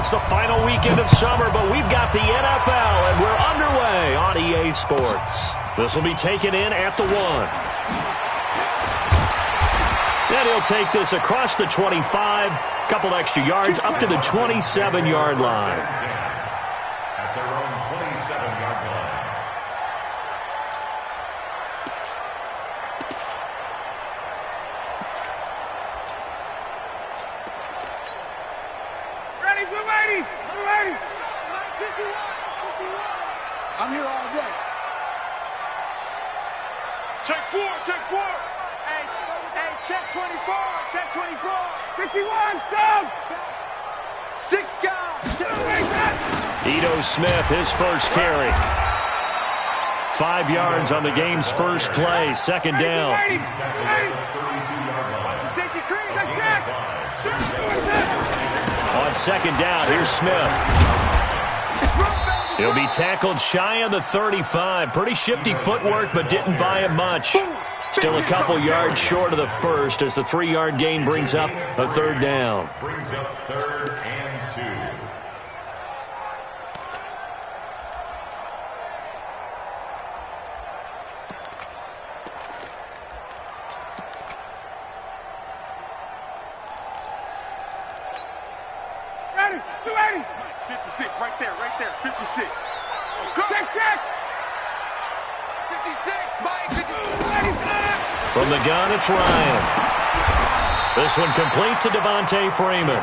It's the final weekend of summer, but we've got the NFL, and we're underway on EA Sports. This will be taken in at the 1. And he'll take this across the 25, couple extra yards, up to the 27-yard line. At their own 27-yard line. Ready, blue lady! Blue lady! 51! I'm here all day. Check 4, check 4! Hey, check 24, check 24! 51, sub! 6 guys! Ito Smith, his first carry. 5 yards on the game's first play, second down. On second down, here's Smith. He'll be tackled shy of the 35. Pretty shifty footwork, but didn't buy him much. Still a couple yards short of the first as the 3-yard gain brings up a third down. Brings up 3rd and 2. Ready, 280! 56, right there, 56. Go! Check! 56, Mike, 56. From the gun, it's Ryan. This one complete to Devontae Freeman.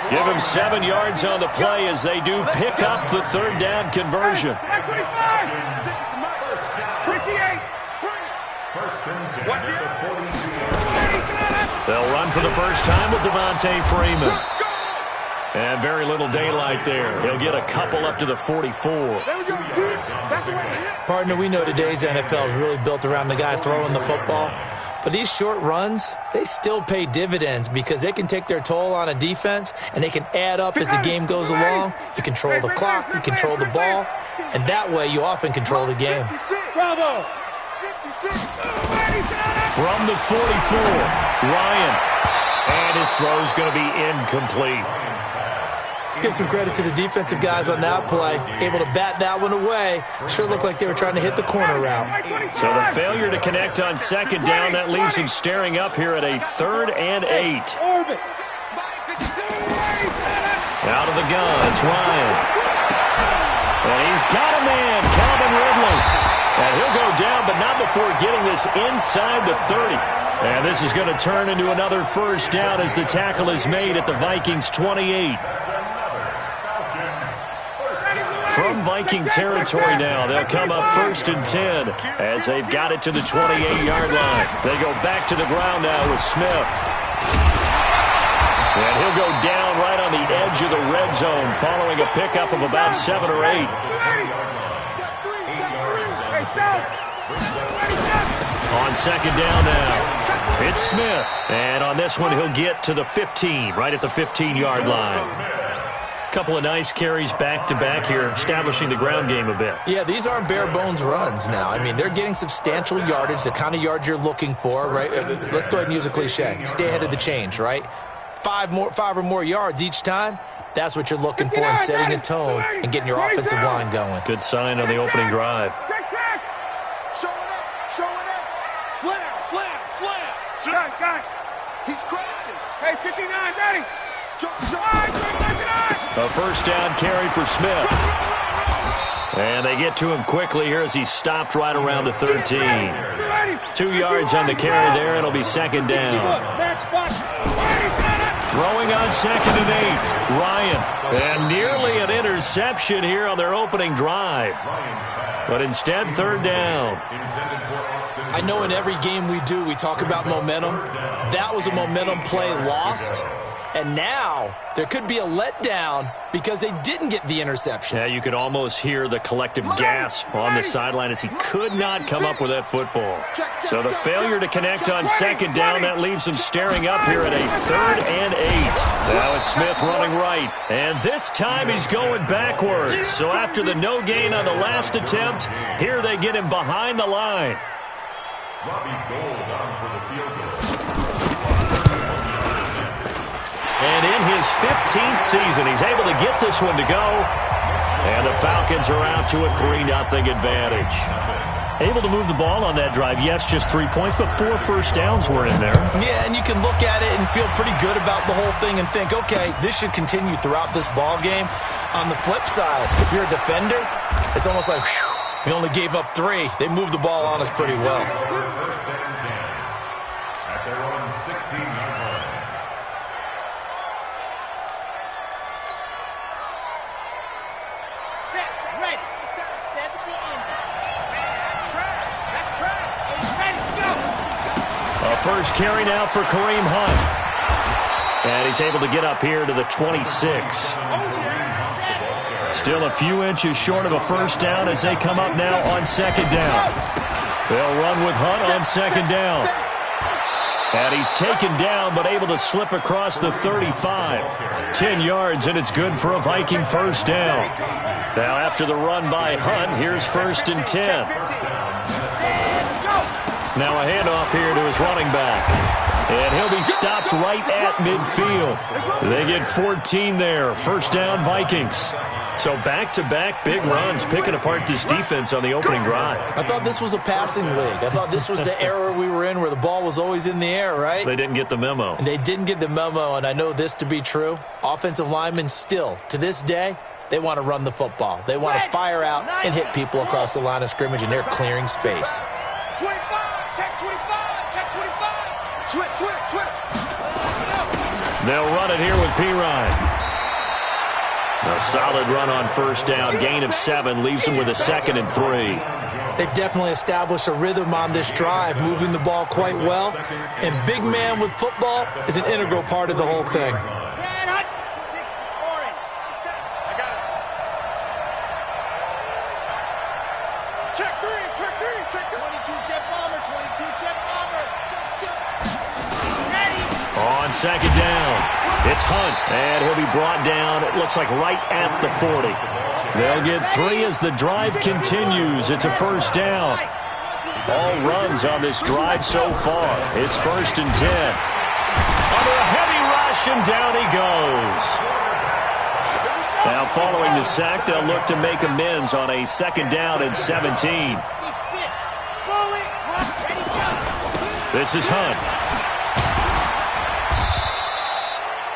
Give him 7 yards on the play as they do pick up the third down conversion. 25! 58! First and 10 at the 42-yard line. They'll run for the first time with Devontae Freeman. And very little daylight there. He'll get a couple up to the 44. There we go, dude. That's the way to hit. Partner, we know today's NFL is really built around the guy throwing the football. But these short runs, they still pay dividends because they can take their toll on a defense and they can add up as the game goes along. You control the clock, you control the ball, and that way you often control the game. Bravo! From the 44, Ryan. And his throw's going to be incomplete. Let's give some credit to the defensive guys on that play. Able to bat that one away. Sure looked like they were trying to hit the corner route. So the failure to connect on second down, that leaves him staring up here at a 3rd and 8. Out of the gun, it's Ryan. And he's got a man, Calvin Ridley. And he'll go down, but not before getting this inside the 30. And this is going to turn into another first down as the tackle is made at the Vikings' 28. From Viking territory now, they'll come up 1st and 10 as they've got it to the 28-yard line. They go back to the ground now with Smith. And he'll go down right on the edge of the red zone following a pickup of about 7 or 8. On second down now, it's Smith. And on this one, he'll get to the 15, right at the 15-yard line. Couple of nice carries back-to-back here, establishing the ground game a bit. Yeah, these aren't bare-bones runs now. I mean, they're getting substantial yardage, the kind of yards you're looking for, right? Let's go ahead and use a cliche. Stay ahead of the change, right? 5 or more yards each time. That's what you're looking for in setting a tone and getting your offensive line going. Good sign on the opening drive. Showing up. Slam. Got it. He's crossing. Hey, 59, ready. A first down carry for Smith. And they get to him quickly here as he stopped right around the 13. 2 yards on the carry there. It'll be second down. Throwing on 2nd and 8. Ryan. And nearly an interception here on their opening drive. But instead, third down. I know in every game we do, we talk about momentum. That was a momentum play lost. And now there could be a letdown because they didn't get the interception. Yeah, you could almost hear the collective gasp on the sideline as he could not come up with that football. So the failure to connect on second down, that leaves him staring up here at a 3rd and 8. Now it's Smith running right. And this time he's going backwards. So after the no gain on the last attempt, here they get him behind the line. Robbie Gould on for the field goal. And in his 15th season, he's able to get this one to go. And the Falcons are out to a 3-0 advantage. Able to move the ball on that drive. Yes, just 3 points, but 4 first downs were in there. Yeah, and you can look at it and feel pretty good about the whole thing and think, okay, this should continue throughout this ball game. On the flip side, if you're a defender, it's almost like, whew, we only gave up 3. They moved the ball on us pretty well. First and 10 at their own 16-yard line. Set, ready. 70 Indy. That's track. He's ready to go. A first carry now for Kareem Hunt. And he's able to get up here to the 26. Still a few inches short of a first down as they come up now on second down. They'll run with Hunt on second down. And he's taken down but able to slip across the 35. 10 yards, and it's good for a Viking first down. Now after the run by Hunt, here's first and 10. Now a handoff here to his running back. And he'll be stopped right at midfield. They get 14 there. First down, Vikings. So back-to-back big runs, picking apart this defense on the opening drive. I thought this was a passing league. I thought this was the era we were in where the ball was always in the air, right? They didn't get the memo. And they didn't get the memo, and I know this to be true. Offensive linemen still, to this day, they want to run the football. They want to fire out and hit people across the line of scrimmage, and they're clearing space. 25, check 25, check 25. Switch. They'll run it here with Pirine. A solid run on first down. Gain of 7 leaves them with a 2nd and 3. They've definitely established a rhythm on this drive, moving the ball quite well. And big man with football is an integral part of the whole thing. Set, hut. 60, orange. I got it. Check 3. 22, Jet Bomber. 22, Jet Bomber. Check. Ready. On second down, it's Hunt, and he'll be brought down, it looks like right at the 40. They'll get 3 as the drive continues. It's a first down. All runs on this drive so far. It's first and 10. Under a heavy rush, and down he goes. Now following the sack, they'll look to make amends on a second down and 17. This is Hunt.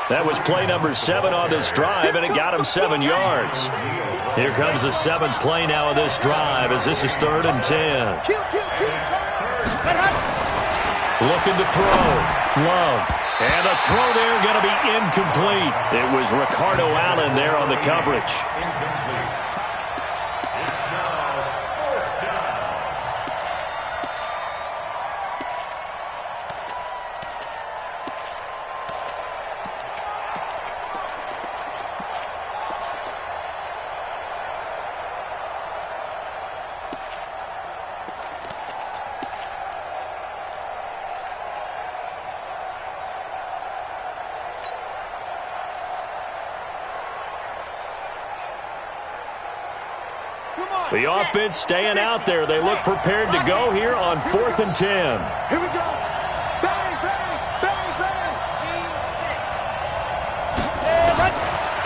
That was play number 7 on this drive, and it got him 7 yards. Here comes the 7th play now of this drive as this is 3rd and 10. Looking to throw. Love. And a throw there going to be incomplete. It was Ricardo Allen there on the coverage. The offense staying out there. They look prepared to go here on 4th and 10. Here we go. Bang, bang, bang, bang.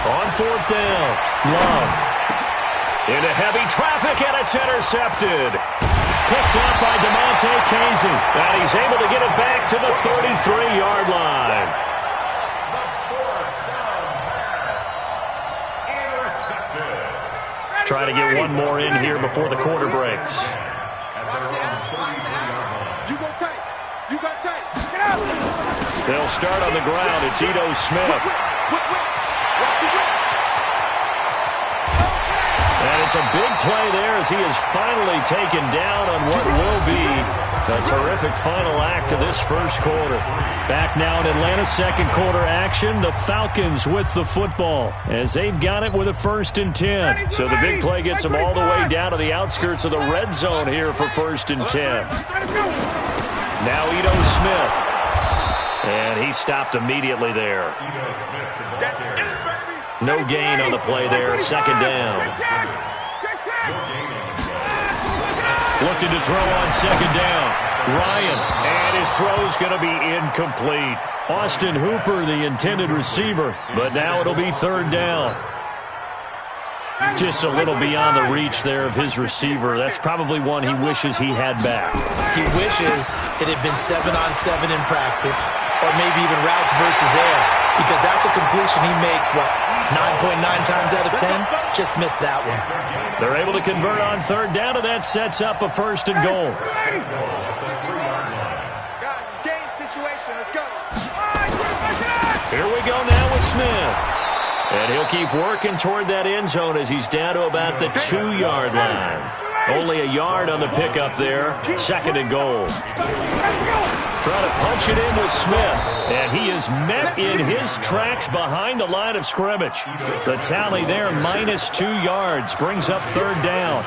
On 4th down, Love. Into heavy traffic, and it's intercepted. Picked up by DeMonte Casey. And he's able to get it back to the 33-yard line. Trying to get one more in here before the quarter breaks. You go tight. You got tight. Get out. They'll start on the ground. It's Ito Smith. And it's a big play there as he is finally taken down on what will be a terrific final act of this first quarter. Back now in Atlanta's second quarter action. The Falcons with the football as they've got it with a 1st and 10. So the big play gets them all the way down to the outskirts of the red zone here for 1st and 10. Now Ito Smith. And he stopped immediately there. No gain on the play there. 2nd down. Looking to throw on 2nd down. Ryan, and his throw's going to be incomplete. Austin Hooper, the intended receiver, but now it'll be third down. Just a little beyond the reach there of his receiver. That's probably one he wishes he had back. He wishes it had been 7-on-7 in practice, or maybe even routes versus air, because that's a completion he makes, 9.9 times out of 10? Just missed that one. They're able to convert on third down, and that sets up a first and goal. Guys, it's game situation. Let's go. Here we go now with Smith. And he'll keep working toward that end zone as he's down to about the 2-yard line. Only a yard on the pickup there. Second and goal. Trying to punch it in with Smith. And he is met in his tracks behind the line of scrimmage. The tally there, -2 yards. Brings up third down.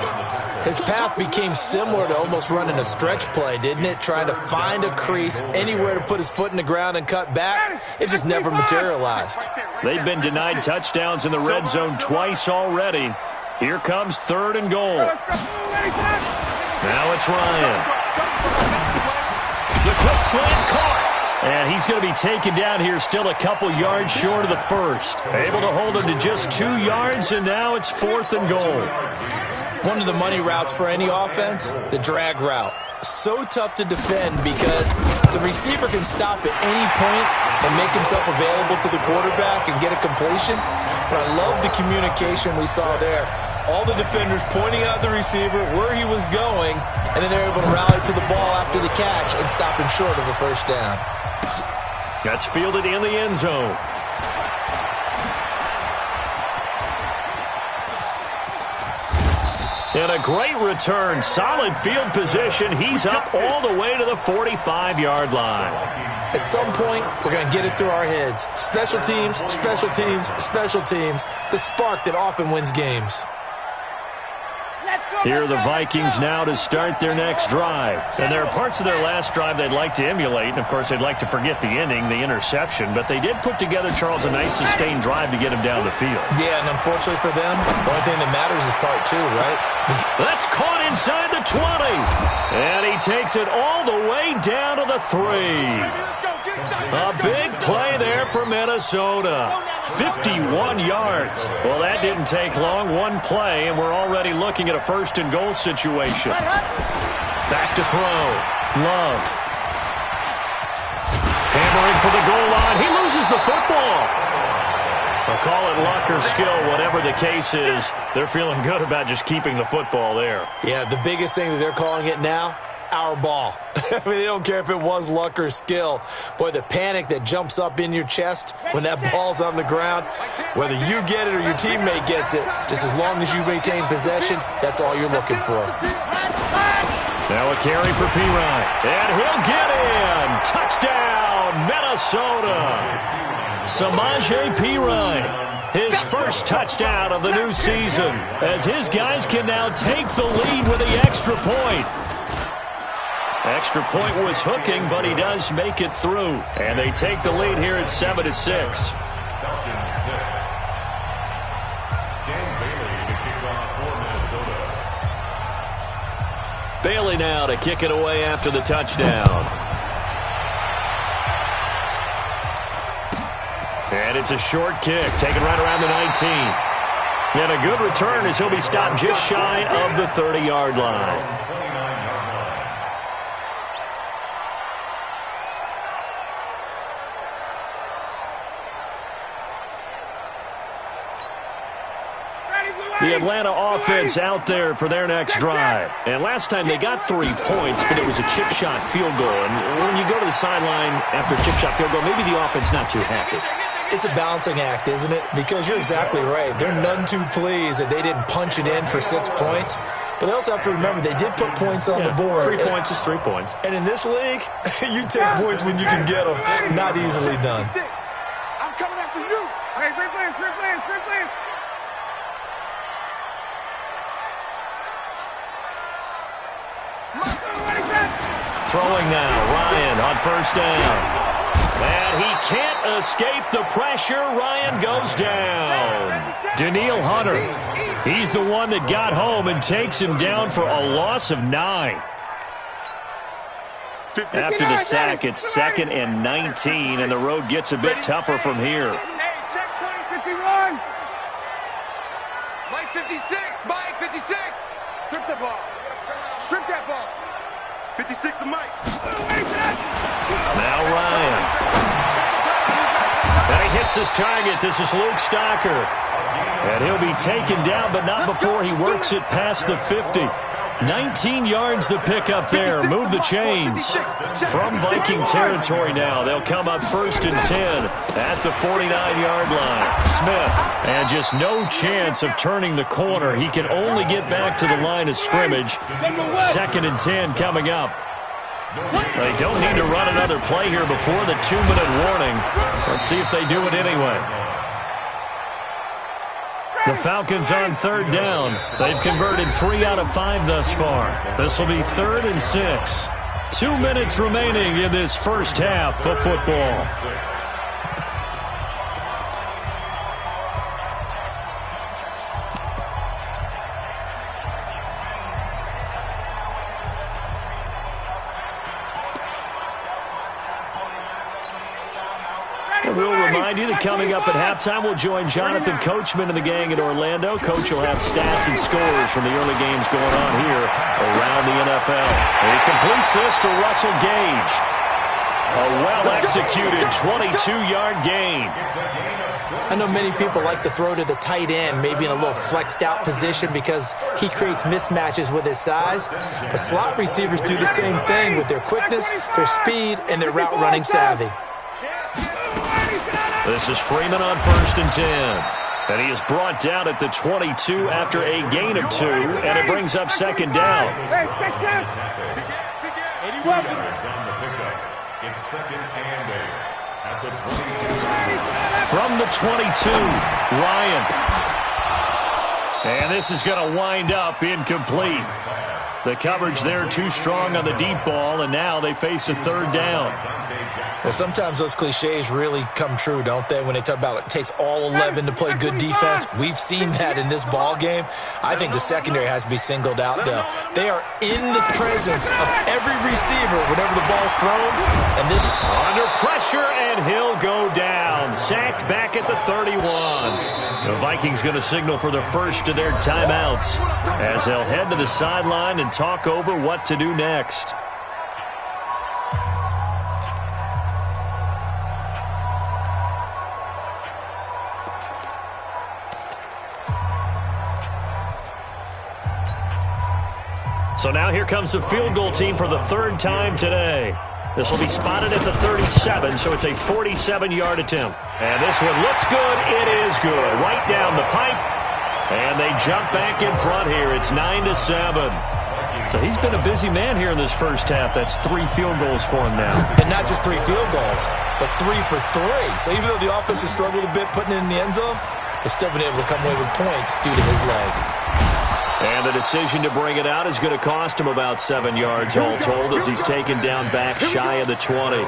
His path became similar to almost running a stretch play, didn't it? Trying to find a crease, anywhere to put his foot in the ground and cut back. It just never materialized. They've been denied touchdowns in the red zone twice already. Here comes third and goal. Now it's Ryan. The quick slant caught. And he's going to be taken down here, still a couple yards short of the first. Able to hold him to just 2 yards, and now it's fourth and goal. One of the money routes for any offense, the drag route. So tough to defend because the receiver can stop at any point and make himself available to the quarterback and get a completion. But I love the communication we saw there. All the defenders pointing out the receiver, where he was going, and then they're able to rally to the ball after the catch and stop him short of a first down. That's fielded in the end zone. And a great return. Solid field position. He's up all the way to the 45-yard line. At some point, we're going to get it through our heads. Special teams, special teams, special teams. The spark that often wins games. Here are the Vikings now to start their next drive. And there are parts of their last drive they'd like to emulate. And, of course, they'd like to forget the ending, the interception. But they did put together, Charles, a nice sustained drive to get him down the field. Yeah, and unfortunately for them, the only thing that matters is part 2, right? That's caught inside the 20. And he takes it all the way down to the 3. A big play there for Minnesota. 51 yards. Well, that didn't take long. One play, and we're already looking at a first and goal situation. Back to throw. Love. Hammering for the goal line. He loses the football. I'll call it luck or skill, whatever the case is. They're feeling good about just keeping the football there. Yeah, the biggest thing that they're calling it now, our ball. I mean, they don't care if it was luck or skill. Boy, the panic that jumps up in your chest when that ball's on the ground, whether you get it or your teammate gets it, just as long as you maintain possession, that's all you're looking for. Now a carry for Pirine. And he'll get in. Touchdown, Minnesota. Samaje Pirine. His first touchdown of the new season, as his guys can now take the lead with the extra point. Extra point was hooking, but he does make it through. And they take the lead here at 7-6. Bailey now to kick it away after the touchdown. And it's a short kick, taken right around the 19. And a good return as he'll be stopped just shy of the 30-yard line. The Atlanta offense out there for their next drive. And last time they got 3 points, but it was a chip shot field goal. And when you go to the sideline after a chip shot field goal, maybe the offense not too happy. It's a balancing act, isn't it? Because you're exactly right. They're none too pleased that they didn't punch it in for 6 points. But they also have to remember they did put points on the board. 3 points is 3 points. And in this league, you take points when you can get them. Not easily done. I'm coming after you. Hey, great players, great players, great players. Throwing now, Ryan on first down. And he can't escape the pressure. Ryan goes down. Daniil Hunter, he's the one that got home and takes him down for a loss of 9. After the sack, it's 2nd and 19, and the road gets a bit tougher from here. Check 20, 51. Mike 56, Mike 56. Strip that ball. Strip that ball. 56 to Mike. Now Ryan. And he hits his target. This is Luke Stocker. And he'll be taken down, but not before he works it past the 50. 19 yards the pickup there. Move the chains. From Viking territory now, they'll come up 1st and 10 at the 49-yard line. Smith, and just no chance of turning the corner. He can only get back to the line of scrimmage. 2nd and 10 coming up. They don't need to run another play here before the 2-minute warning. Let's see if they do it anyway. The Falcons on 3rd down. They've converted 3 out of 5 thus far. This will be 3rd and 6. 2 minutes remaining in this first half of football. We'll remind you that coming up at halftime, we'll join Jonathan Coachman and the gang in Orlando. Coach will have stats and scores from the early games going on here around the NFL. And he completes this to Russell Gage. A well-executed 22-yard gain. I know many people like to throw to the tight end, maybe in a little flexed-out position because he creates mismatches with his size. But slot receivers do the same thing with their quickness, their speed, and their route-running savvy. This is Freeman on 1st and 10. And he is brought down at the 22 after a gain of 2, and it brings up 2nd down. It's 2nd and 8 at the 22. From the 22, Ryan. And this is going to wind up incomplete. The coverage there too strong on the deep ball, and now they face a 3rd down. Well, sometimes those cliches really come true, don't they, when they talk about it takes all 11 to play good defense. We've seen that in this ball game. I think the secondary has to be singled out, though. They are in the presence of every receiver whenever the ball's thrown. And this under pressure, and he'll go down. Sacked back at the 31. The Vikings going to signal for the first of their timeouts as they'll head to the sideline and talk over what to do next. So now here comes the field goal team for the 3rd time today. This will be spotted at the 37, so it's a 47-yard attempt. And this one looks good. It is good. Right down the pipe. And they jump back in front here. It's 9-7. So he's been a busy man here in this first half. That's 3 field goals for him now. And not just 3 field goals, but 3 for 3. So even though the offense has struggled a bit putting it in the end zone, they've still been able to come away with points due to his leg. And the decision to bring it out is going to cost him about 7 yards all told as he's taken down back shy of the 20.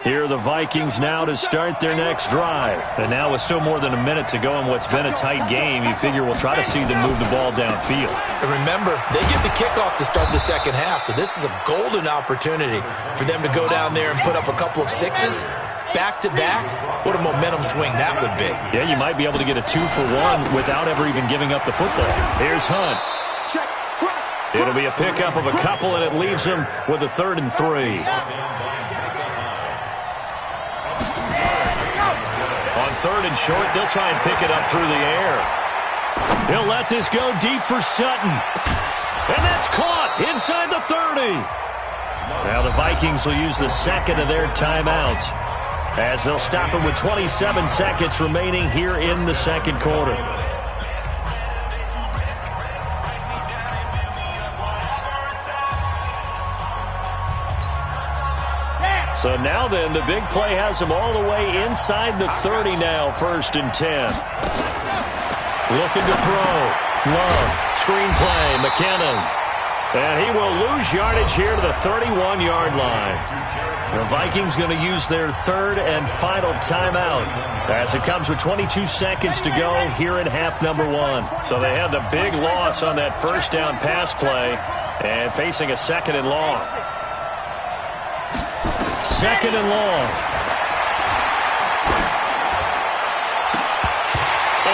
Here are the Vikings now to start their next drive. And now with still more than a minute to go in what's been a tight game, you figure we'll try to see them move the ball downfield. And remember, they get the kickoff to start the second half, so this is a golden opportunity for them to go down there and put up a couple of 6s. Back-to-back, what a momentum swing that would be. Yeah, you might be able to get a 2-for-1 without ever even giving up the football. Here's Hunt. It'll be a pickup of a couple, and it leaves him with a 3rd and 3. On 3rd and short, they'll try and pick it up through the air. He'll let this go deep for Sutton. And that's caught inside the 30. Now the Vikings will use the 2nd of their timeouts as they'll stop him with 27 seconds remaining here in the 2nd quarter. So now then, the big play has him all the way inside the 30 now, 1st and 10. Looking to throw. Love. Screenplay. McKinnon. And he will lose yardage here to the 31-yard line. The Vikings going to use their third and final timeout as it comes with 22 seconds to go here in half number 1. So they had the big loss on that first down pass play and facing a second and long. Second and long.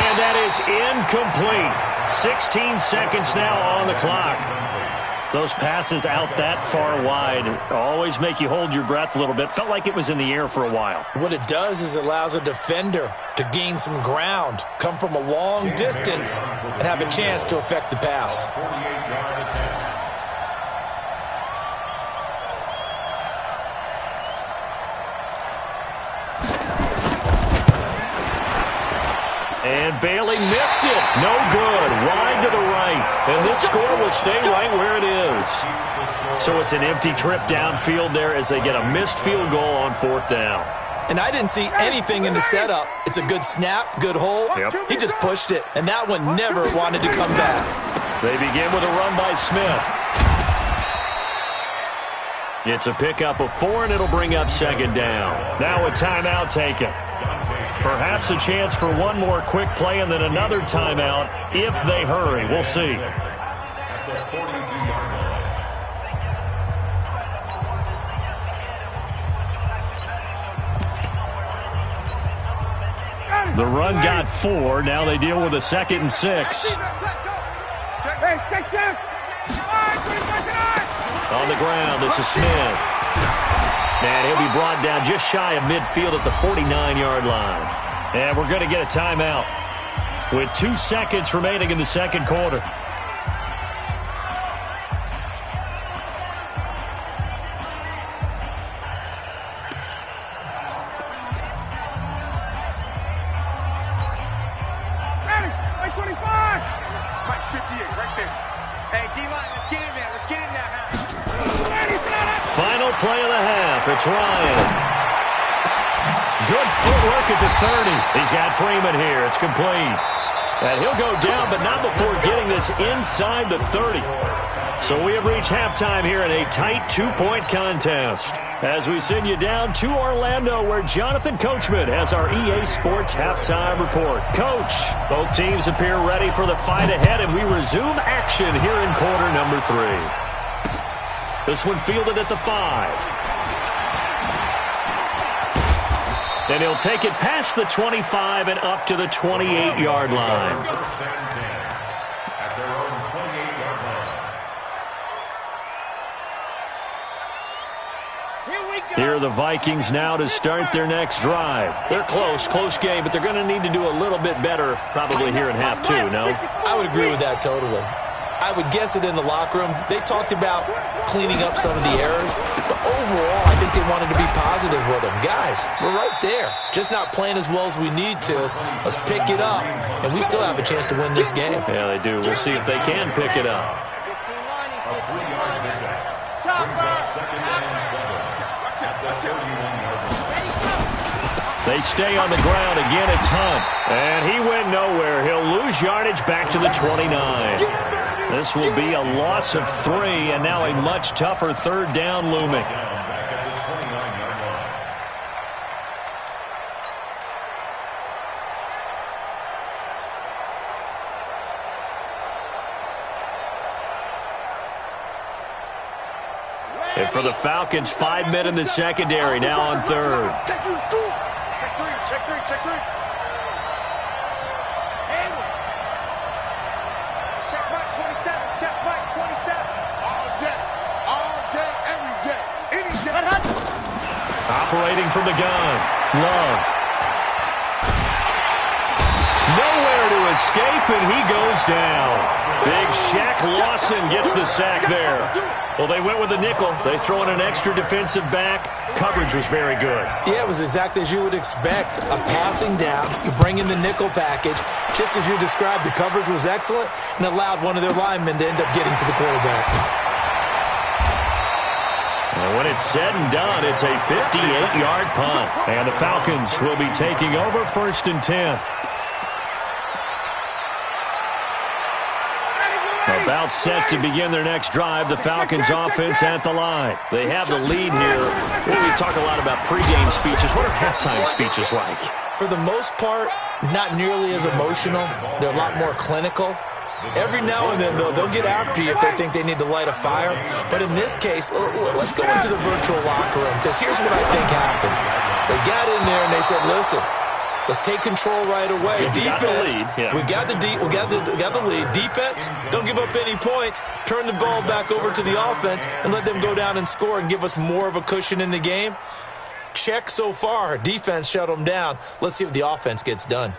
And that is incomplete. 16 seconds now on the clock. Those passes out that far wide always make you hold your breath a little bit. Felt like it was in the air for a while. What it does is it allows a defender to gain some ground, come from a long distance, and have a chance to affect the pass. And Bailey missed it. No good. Wide to the right. And this score will stay right where it is. So it's an empty trip downfield there as they get a missed field goal on fourth down. And I didn't see anything in the setup. It's a good snap, good hole. Yep. He just pushed it, and that one never wanted to come back. They begin with a run by Smith. It's a pickup of 4, and it'll bring up second down. Now a timeout taken. Perhaps a chance for one more quick play and then another timeout if they hurry. We'll see. The run got 4. Now they deal with a 2nd and 6. On the ground, this is Smith. And he'll be brought down just shy of midfield at the 49-yard line. And we're going to get a timeout with 2 seconds remaining in the second quarter. Final play of the half. It's Ryan. Good footwork at the 30. He's got Freeman here. It's complete. And he'll go down, but not before getting this inside the 30. So we have reached halftime here in a tight 2-point contest. As we send you down to Orlando, where Jonathan Coachman has our EA Sports halftime report. Coach, both teams appear ready for the fight ahead, and we resume action here in quarter number 3. This one fielded at the 5. And he'll take it past the 25 and up to the 28-yard line. Here are the Vikings now to start their next drive. They're close game, but they're going to need to do a little bit better probably here in half 2, no? I would agree with that totally. I would guess it in the locker room. They talked about cleaning up some of the errors, but overall, I think they wanted to be positive with them. Guys, we're right there. Just not playing as well as we need to. Let's pick it up, and we still have a chance to win this game. Yeah, they do. We'll see if they can pick it up. They stay on the ground. Again, it's Hunt. And he went nowhere. He'll lose yardage back to the 29. This will be a loss of 3, and now a much tougher third down looming. And for the Falcons, 5 men in the secondary, now on third. Check 3. Check Mike 27. All day, every day, any day. Operating from the gun, Love. Nowhere to escape, and he goes down. Big Shaq Lawson gets the sack there. Well, they went with a nickel. They throw in an extra defensive back. Coverage was very good. Yeah, it was exactly as you would expect. A passing down. You bring in the nickel package. Just as you described, the coverage was excellent and allowed one of their linemen to end up getting to the quarterback. And when it's said and done, it's a 58-yard punt. And the Falcons will be taking over 1st and 10. A About set to begin their next drive. The Falcons offense at the line. They have the lead here. Well, we talk a lot about pregame speeches. What are halftime speeches like? For the most part, not nearly as emotional. They're a lot more clinical. Every now and then, though, they'll get after you if they think they need to light a fire. But in this case, let's go into the virtual locker room, because here's what I think happened. They got in there and they said, listen, let's take control right away. Defense, we got the lead. Defense, don't give up any points. Turn the ball back over to the offense and let them go down and score and give us more of a cushion in the game. Check so far. Defense shut them down. Let's see what the offense gets done.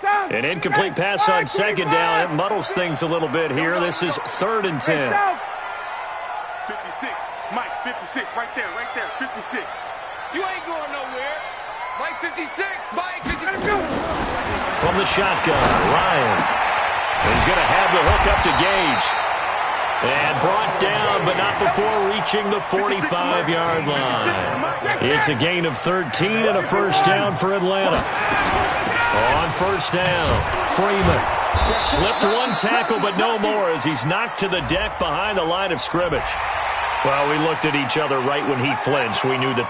An incomplete pass on second down. It muddles things a little bit here. This is 3rd and 10. 56. Mike, 56. Right there. 56. You ain't going nowhere. Mike, 56. Mike, 56. From the shotgun, Ryan. He's going to have the hook up to Gage. And brought down, but not before reaching the 45-yard line. It's a gain of 13 and a first down for Atlanta. On first down, Freeman slipped one tackle, but no more as he's knocked to the deck behind the line of scrimmage. Well, we looked at each other right when he flinched. We knew that.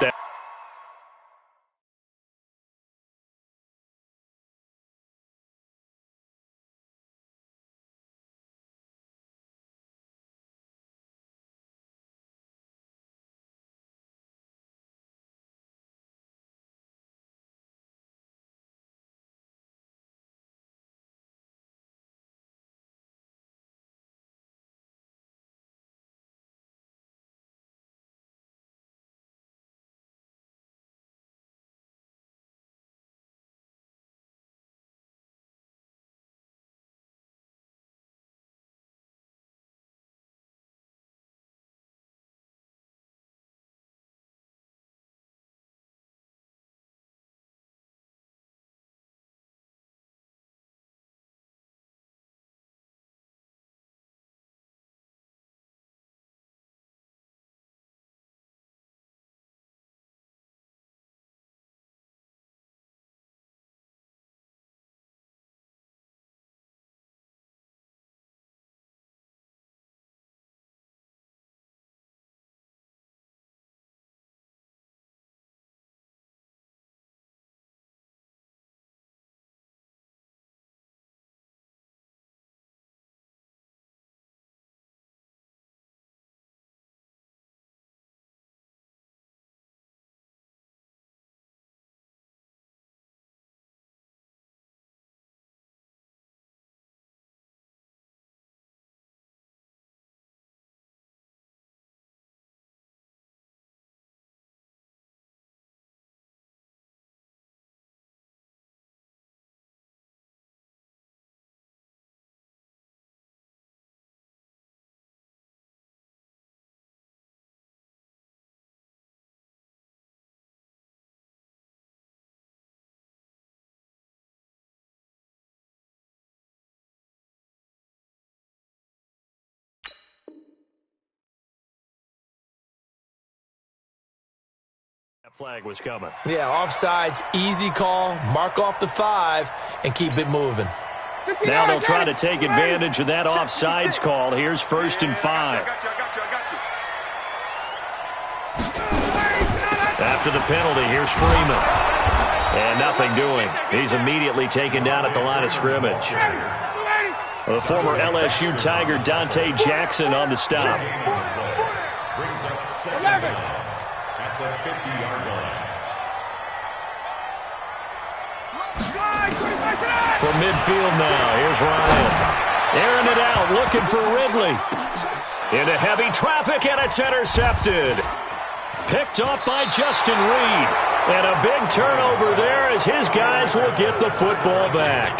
That flag was coming. Yeah, offsides, easy call, mark off the 5, and keep it moving. Now they'll try to take advantage of that offsides call. Here's 1st and 5. After the penalty, here's Freeman. And nothing doing. He's immediately taken down at the line of scrimmage. The former LSU Tiger Dante Jackson on the stop. Brings up 7 at the 50-yard line. From midfield now, here's Ryan. Airing it out, looking for Ridley. Into heavy traffic, and it's intercepted. Picked off by Justin Reed. And a big turnover there as his guys will get the football back.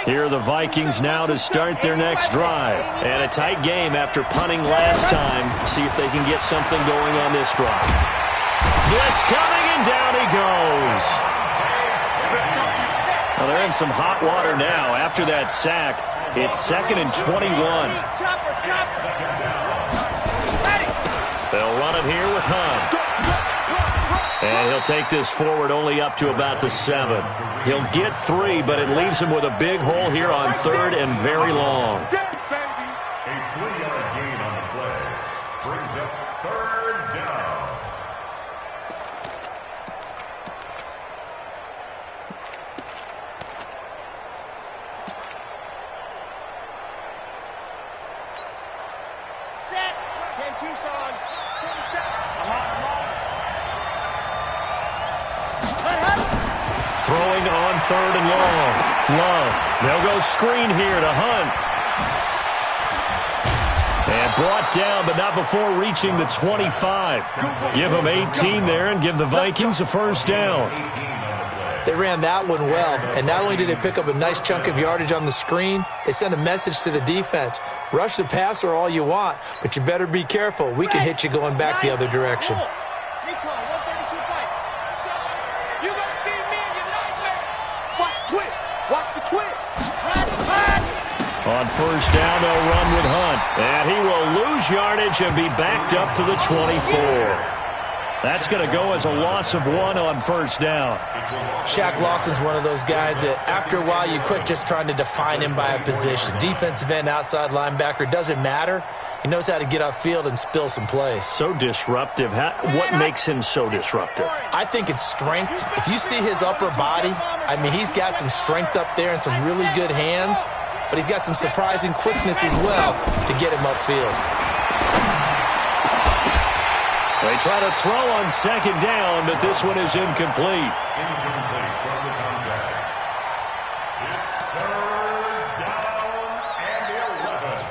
Here are the Vikings now to start their next drive. And a tight game after punting last time. See if they can get something going on this drive. Blitz coming, and down he goes. Well, they're in some hot water now. After that sack, it's 2nd and 21. They'll run it here with Hunt. And he'll take this forward only up to about the 7. He'll get 3, but it leaves him with a big hole here on 3rd and very long. A 3-yard gain on the play brings up 3rd down. Set. 10 Tucson. 27. Throwing on 3rd and long. Love. They'll go screen here to Hunt. And brought down, but not before reaching the 25. Give them 18 there and give the Vikings a first down. They ran that one well, and not only did they pick up a nice chunk of yardage on the screen, they sent a message to the defense. Rush the passer all you want, but you better be careful. We can hit you going back the other direction. On first down, they'll run with Hunt. And he will lose yardage and be backed up to the 24. That's going to go as a loss of 1 on first down. Shaq Lawson's one of those guys that after a while you quit just trying to define him by a position. Defensive end, outside linebacker, doesn't matter. He knows how to get upfield and spill some plays. So disruptive. What makes him so disruptive? I think it's strength. If you see his upper body, I mean, he's got some strength up there and some really good hands. But he's got some surprising quickness as well to get him upfield. They try to throw on 2nd down, but this one is incomplete. Incomplete from the contact. It's 3rd down and 11.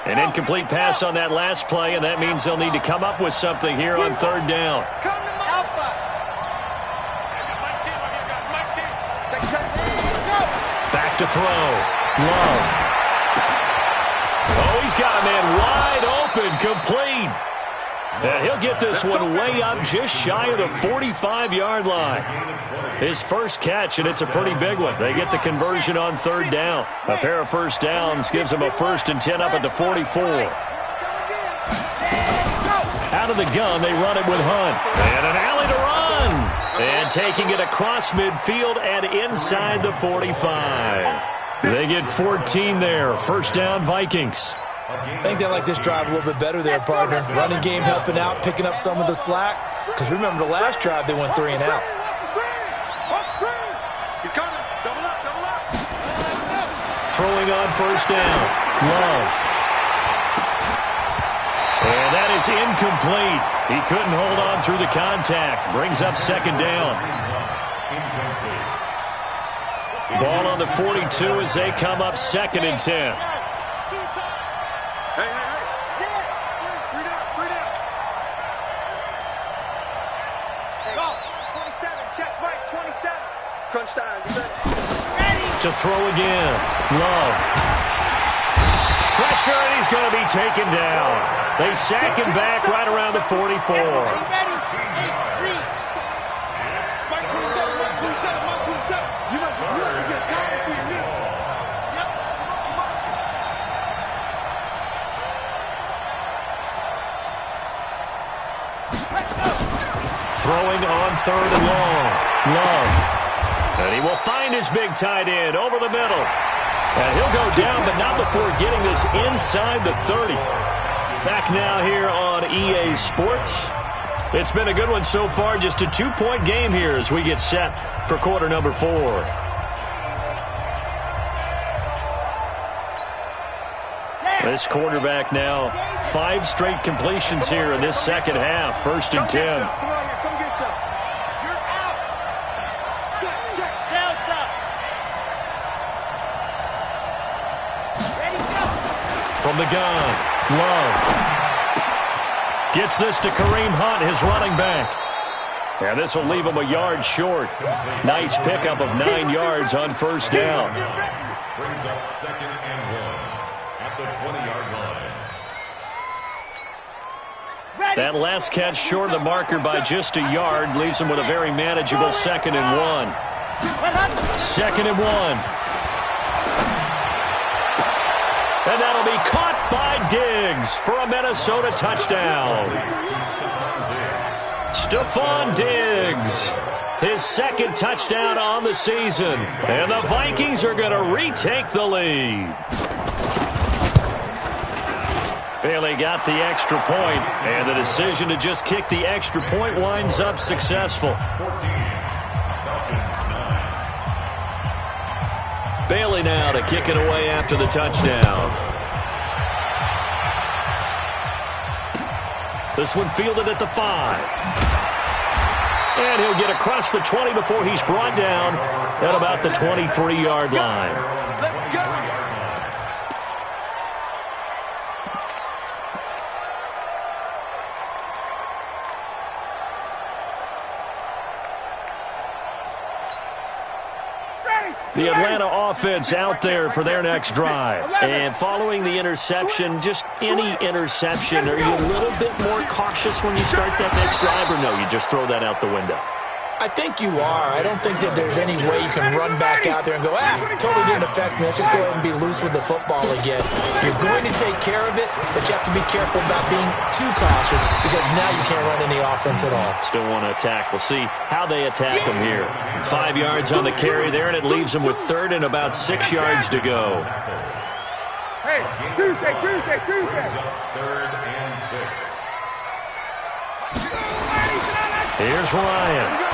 An incomplete pass on that last play, and that means they'll need to come up with something here on 3rd down. Back to throw. Love. Oh, he's got a man wide open, complete. And he'll get this one way up just shy of the 45-yard line. His first catch, and it's a pretty big one. They get the conversion on 3rd down. A pair of first downs gives them a 1st and 10 up at the 44. Out of the gun, they run it with Hunt. And an alley to run. And taking it across midfield and inside the 45. They get 14 there. First down, Vikings. I think they like this drive a little bit better there, partner. Running game helping out, picking up some of the slack. Because remember, the last drive, they went 3 and out. He's coming. Double up, double up. Throwing on first down. Love. And that is incomplete. He couldn't hold on through the contact. Brings up 2nd down. Ball on the 42 as they come up 2nd and 10. Hey, hey, hey. Three down, three down. Go. 27, check right, 27. Crunch time, you ready? To throw again. Love. Pressure, and he's going to be taken down. They sack him back right around the 44. You must get tired of seeing me. Throwing on 3rd and long. Love. And he will find his big tight end over the middle. And he'll go down, but not before getting this inside the 30. Back now here on EA Sports. It's been a good one so far. Just a 2-point game here as we get set for quarter number 4. This quarterback now, 5 straight completions here in this second half. 1st and 10. From the gun, Love. Gets this to Kareem Hunt, his running back. And this will leave him a yard short. Nice pickup of 9 yards on first down. Brings up 2nd and 1 at the 20-yard line. That last catch short of the marker by just a yard leaves him with a very manageable 2nd and 1. 2nd and 1. And that'll be caught by Diggs for a Minnesota touchdown. Stephon Diggs, his 2nd touchdown on the season. And the Vikings are going to retake the lead. Bailey got the extra point, and the decision to just kick the extra point winds up successful. 14. Falcons 9. Bailey now to kick it away after the touchdown. This one fielded at the 5. And he'll get across the 20 before he's brought down at about the 23-yard line. The Atlanta offense out there for their next drive. And following the interception, just any interception, are you a little bit more cautious when you start that next drive, or no, you just throw that out the window? I think you are. I don't think that there's any way you can run back out there and go, totally didn't affect me. Let's just go ahead and be loose with the football again. You're going to take care of it, but you have to be careful about being too cautious because now you can't run any offense at all. Still want to attack. We'll see how they attack them here. 5 yards on the carry there, and it leaves them with 3rd and about 6 yards to go. Hey, Tuesday. 3rd and 6. Here's Ryan.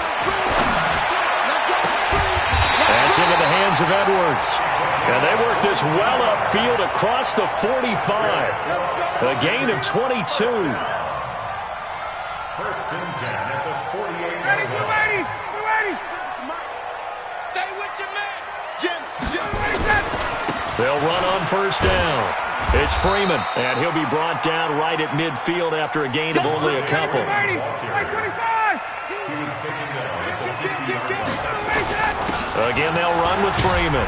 That's into the hands of Edwards. And they work this well upfield across the 45. A gain of 22. 1st and 10 at the 48-yard line. Ready. Stay with your man. Jim. They'll run on first down. It's Freeman, and he'll be brought down right at midfield after a gain of only a couple. Ready. 25. He was taken down at the 50-yard line. Again, they'll run with Freeman.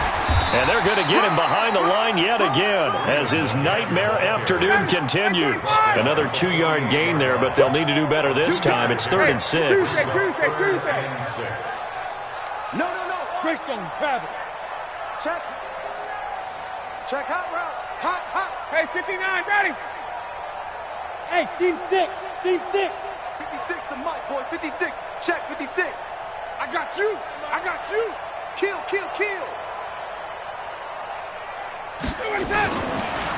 And they're going to get him behind the line yet again as his nightmare afternoon continues. Another 2-yard gain there, but they'll need to do better this time. It's 3rd and 6. Tuesday. And 6. No. Greystone, travel. Check hot route. Hot. Hey, 59, ready. Hey, seam 6. 56, the mic, boys. 56. Check, 56. I got you. Kill.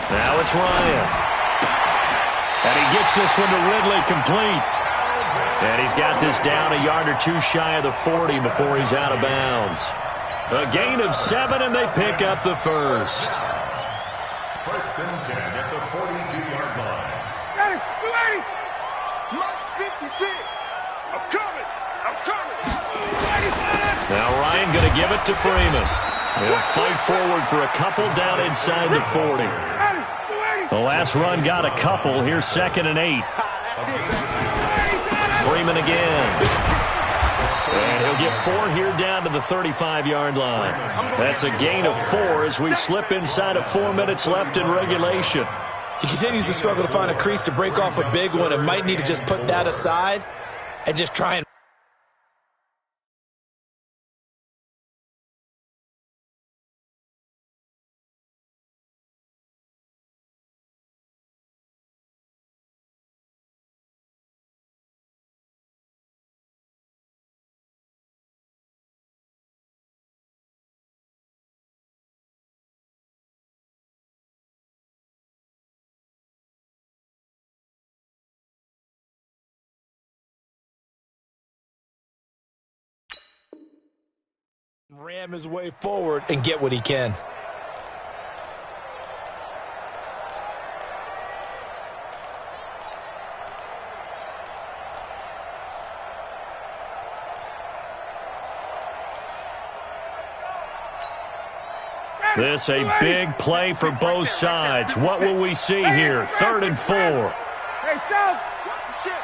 Now it's Ryan. And he gets this one to Ridley complete. And he's got this down a yard or two shy of the 40 before he's out of bounds. A gain of 7, and they pick up the 1st. 1st and 10 at the 42-yard line. Ready. Mike's 56. I'm coming. Now Ryan going to give it to Freeman. He'll fight forward for a couple down inside the 40. The last run got a couple. Here's 2nd and 8. Freeman again. And he'll get 4 here down to the 35-yard line. That's a gain of 4 as we slip inside of 4 minutes left in regulation. He continues to struggle to find a crease to break off a big one and might need to just put that aside and just try and ram his way forward and get what he can. This a big play for both sides. What will we see here? 3rd and 4. Hey, South.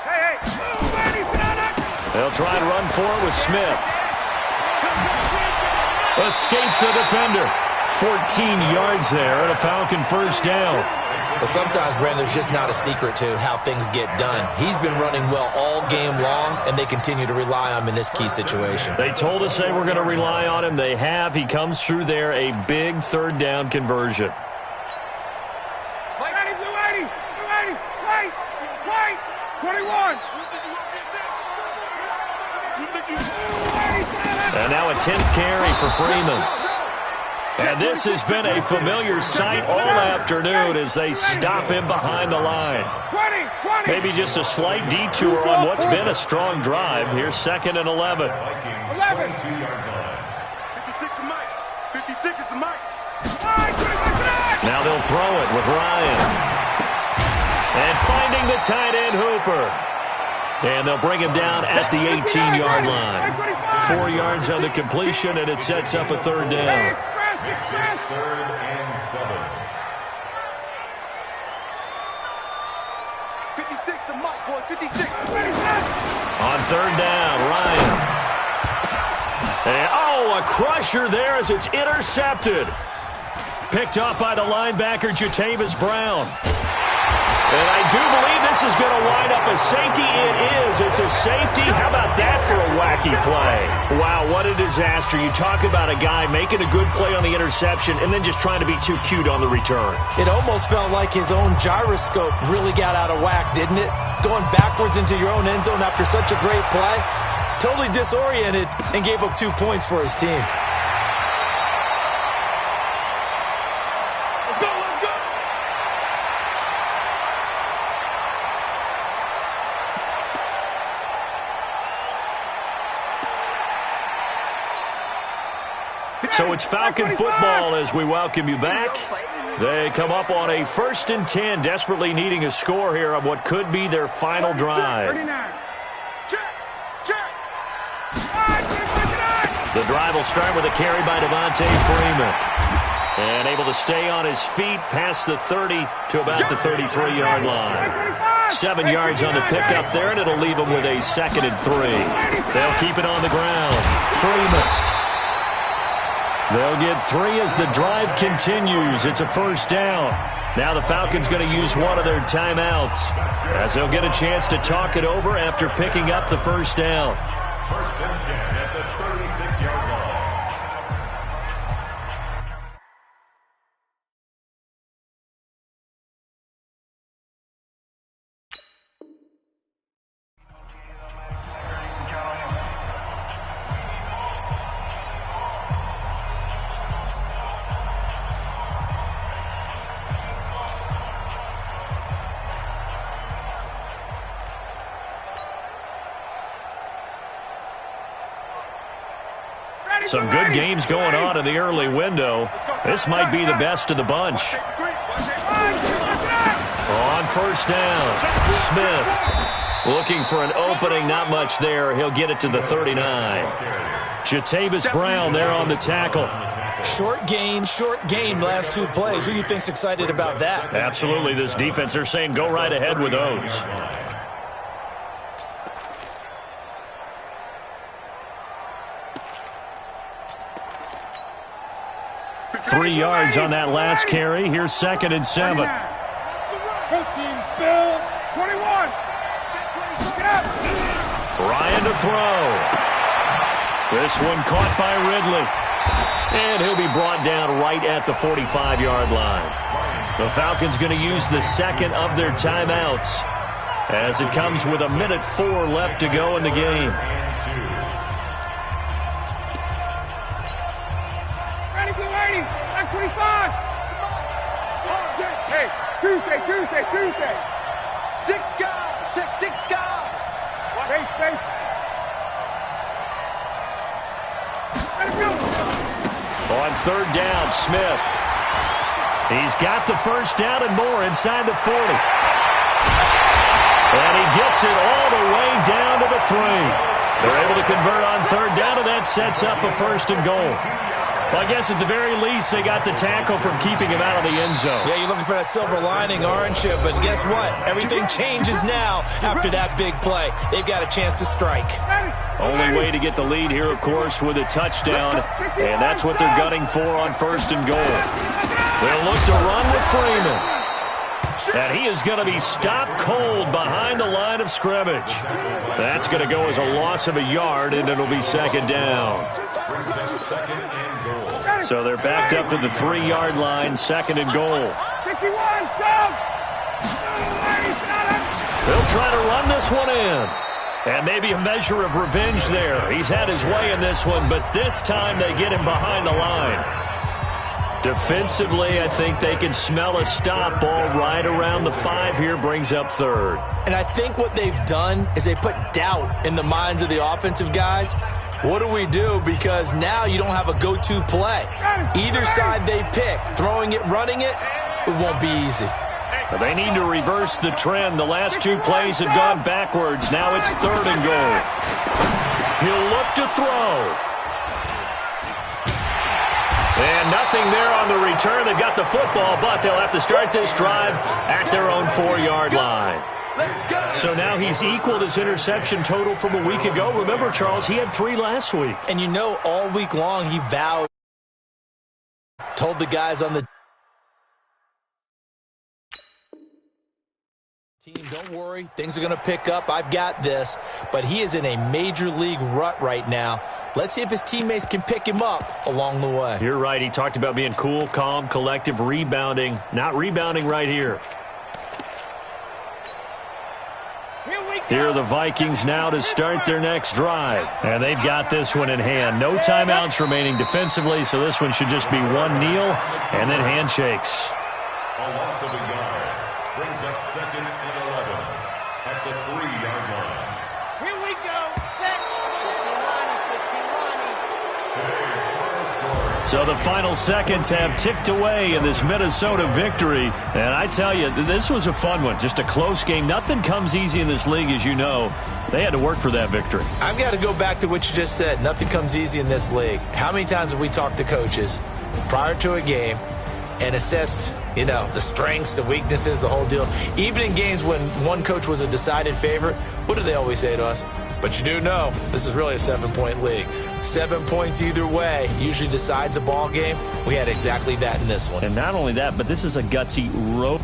Hey. They'll try and run for it with Smith. Escapes the defender. 14 yards there and a Falcon first down. But sometimes, Brandon, there's just not a secret to how things get done. He's been running well all game long, and they continue to rely on him in this key situation. They told us they were going to rely on him. They have. He comes through there, a big 3rd down conversion. White, 21. And now a 10th carry for Freeman. And this has been a familiar sight all afternoon as they stop him behind the line. Maybe just a slight detour on what's been a strong drive. Here's 2nd and 11. 56 is Mike. 56 is the Mike. Now they'll throw it with Ryan. And finding the tight end Hooper. And they'll bring him down at the 18-yard line. 4 yards on the completion, and it sets up a 3rd down. 3rd and 7. 56 to Mike, boys. 56. On 3rd down, Ryan. And, a crusher there as it's intercepted. Picked up by the linebacker, Jatavis Brown. And I do believe this is going to wind up a safety. It is. It's a safety. How about that for a wacky play? Wow, what a disaster. You talk about a guy making a good play on the interception and then just trying to be too cute on the return. It almost felt like his own gyroscope really got out of whack, didn't it? Going backwards into your own end zone after such a great play. Totally disoriented and gave up 2 points for his team. So it's Falcon football as we welcome you back. They come up on a 1st and 10, desperately needing a score here on what could be their final drive. The drive will start with a carry by Devontae Freeman. And able to stay on his feet past the 30 to about the 33-yard line. 7 yards on the pickup there, and it'll leave him with a 2nd and 3. They'll keep it on the ground. Freeman. They'll get 3 as the drive continues. It's a 1st down. Now the Falcons going to use one of their timeouts as they'll get a chance to talk it over after picking up the 1st down. 1st and 10 at the 36-yard line. Some good games going on in the early window. This might be the best of the bunch. On 1st down, Smith looking for an opening. Not much there. He'll get it to the 39. Jatavis Brown there on the tackle. Short gain, last 2 plays. Who do you think's excited about that? Absolutely. This defense, they're saying go right ahead with those. 3 yards on that last carry. Here's 2nd and 7. Go team, spill. 21. Ryan to throw. This one caught by Ridley. And he'll be brought down right at the 45-yard line. The Falcons going to use the 2nd of their timeouts as it comes with 1:04 left to go in the game. Hey, Tuesday. 6 guys. Check 6 guys. Space. On 3rd down, Smith. He's got the 1st down and more inside the 40. And he gets it all the way down to the 3. They're able to convert on 3rd down, and that sets up a 1st and goal. Well, I guess at the very least they got the tackle from keeping him out of the end zone. Yeah, you're looking for that silver lining, aren't you? But guess what? Everything changes now after that big play. They've got a chance to strike. Only way to get the lead here, of course, with a touchdown, and that's what they're gunning for on 1st and goal. They'll look to run with Freeman. And he is going to be stopped cold behind the line of scrimmage. That's going to go as a loss of a yard, and it'll be 2nd down. So they're backed up to the 3-yard line, 2nd and goal. They'll try to run this one in. And maybe a measure of revenge there. He's had his way in this one, but this time they get him behind the line. Defensively, I think they can smell a stop ball right around the 5 here, brings up 3rd. And I think what they've done is they put doubt in the minds of the offensive guys. What do we do? Because now you don't have a go-to play. Either side they pick, throwing it, running it, it won't be easy. Well, they need to reverse the trend. The last 2 plays have gone backwards. Now it's 3rd and goal. He'll look to throw. And nothing there on the return. They've got the football, but they'll have to start this drive at their own 4-yard line. So now he's equaled his interception total from a week ago. Remember, Charles, he had 3 last week. And you know, all week long he vowed, told the guys on the team, don't worry, things are going to pick up. I've got this. But he is in a major league rut right now. Let's see if his teammates can pick him up along the way. You're right. He talked about being cool, calm, collective, rebounding. Not rebounding right here. Here are the Vikings now to start their next drive. And they've got this one in hand. No timeouts remaining defensively, so this one should just be one kneel and then handshakes. A loss of a yard brings up 2nd and 11 at the 3-yard line. Here we go. Set. 15-Lonnie. So the final seconds have ticked away in this Minnesota victory. And I tell you, this was a fun one. Just a close game. Nothing comes easy in this league, as you know. They had to work for that victory. I've got to go back to what you just said. Nothing comes easy in this league. How many times have we talked to coaches prior to a game and assessed, you know, the strengths, the weaknesses, the whole deal? Even in games when one coach was a decided favorite, what do they always say to us? But you do know this is really a 7-point league. 7 points either way usually decides a ball game. We had exactly that in this one. And not only that, but this is a gutsy road.